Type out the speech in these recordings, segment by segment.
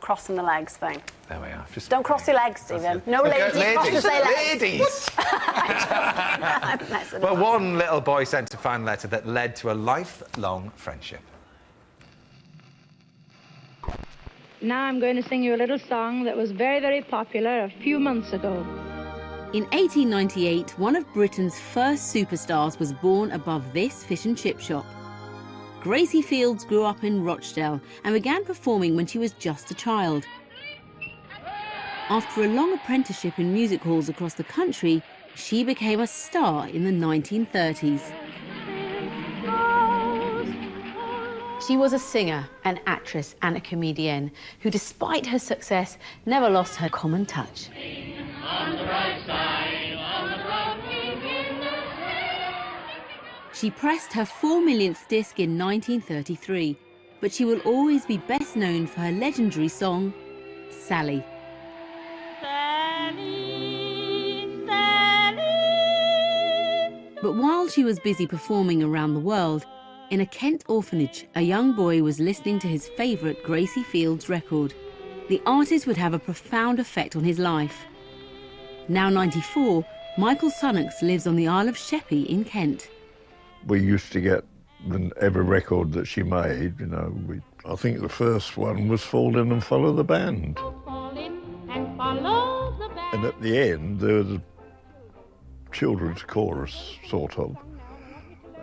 crossing the legs thing. There we are. Don't cross your legs, Stephen. No ladies cross their legs. Ladies! Well, one little boy sent a fan letter that led to a lifelong friendship. Now I'm going to sing you a little song that was very, very popular a few months ago. In 1898, one of Britain's first superstars was born above this fish and chip shop. Gracie Fields grew up in Rochdale and began performing when she was just a child. After a long apprenticeship in music halls across the country, she became a star in the 1930s. She was a singer, an actress and a comedian who, despite her success, never lost her common touch. She pressed her 4 millionth disc in 1933, but she will always be best known for her legendary song, Sally. Sally, Sally. But while she was busy performing around the world, in a Kent orphanage, a young boy was listening to his favourite Gracie Fields record. The artist would have a profound effect on his life. Now 94, Michael Sunnox lives on the Isle of Sheppey in Kent. We used to get every record that she made, you know. I think the first one was Fall In and Follow the Band. Fall in and follow the band. And at the end, there was a children's chorus, sort of.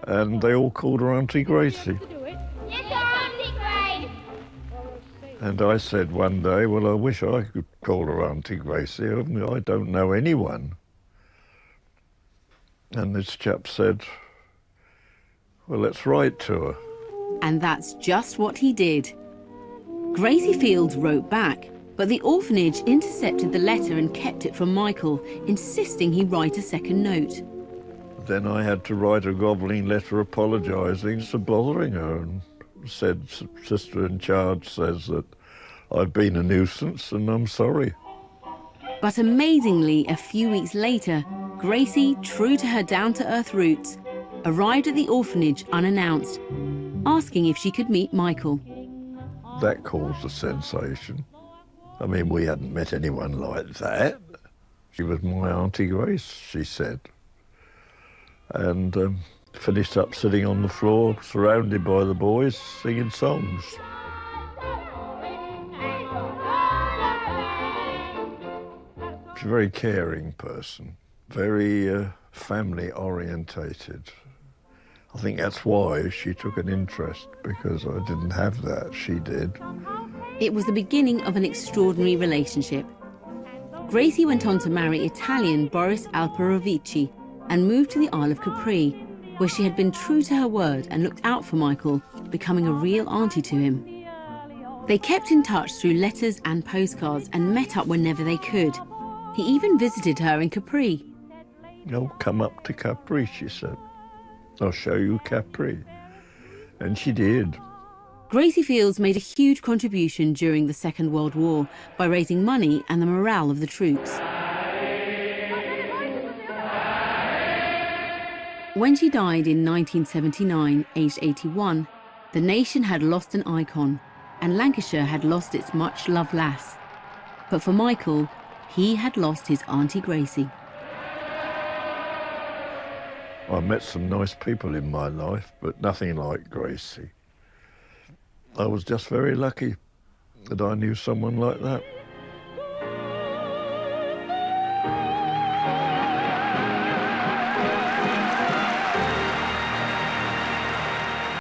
And they all called her Auntie Gracie. Yes, Auntie Grace. And I said one day, well, I wish I could call her Auntie Gracie. I don't know anyone. And this chap said, well, let's write to her. And that's just what he did. Gracie Fields wrote back, but the orphanage intercepted the letter and kept it from Michael, insisting he write a second note. Then I had to write a grovelling letter apologising for bothering her, and said, Sister in charge says that I've been a nuisance and I'm sorry. But amazingly, a few weeks later, Gracie, true to her down-to-earth roots, arrived at the orphanage unannounced, asking if she could meet Michael. That caused a sensation. I mean, we hadn't met anyone like that. She was my Auntie Grace, she said. And finished up sitting on the floor, surrounded by the boys, singing songs. She's a very caring person, very family-orientated. I think that's why she took an interest, because I didn't have that, she did. It was the beginning of an extraordinary relationship. Gracie went on to marry Italian Boris Alperovici and moved to the Isle of Capri, where she had been true to her word and looked out for Michael, becoming a real auntie to him. They kept in touch through letters and postcards and met up whenever they could. He even visited her in Capri. Oh, come up to Capri, she said. I'll show you Capri. And she did. Gracie Fields made a huge contribution during the Second World War by raising money and the morale of the troops. When she died in 1979, aged 81, the nation had lost an icon, and Lancashire had lost its much-loved lass. But for Michael, he had lost his Auntie Gracie. I met some nice people in my life, but nothing like Gracie. I was just very lucky that I knew someone like that.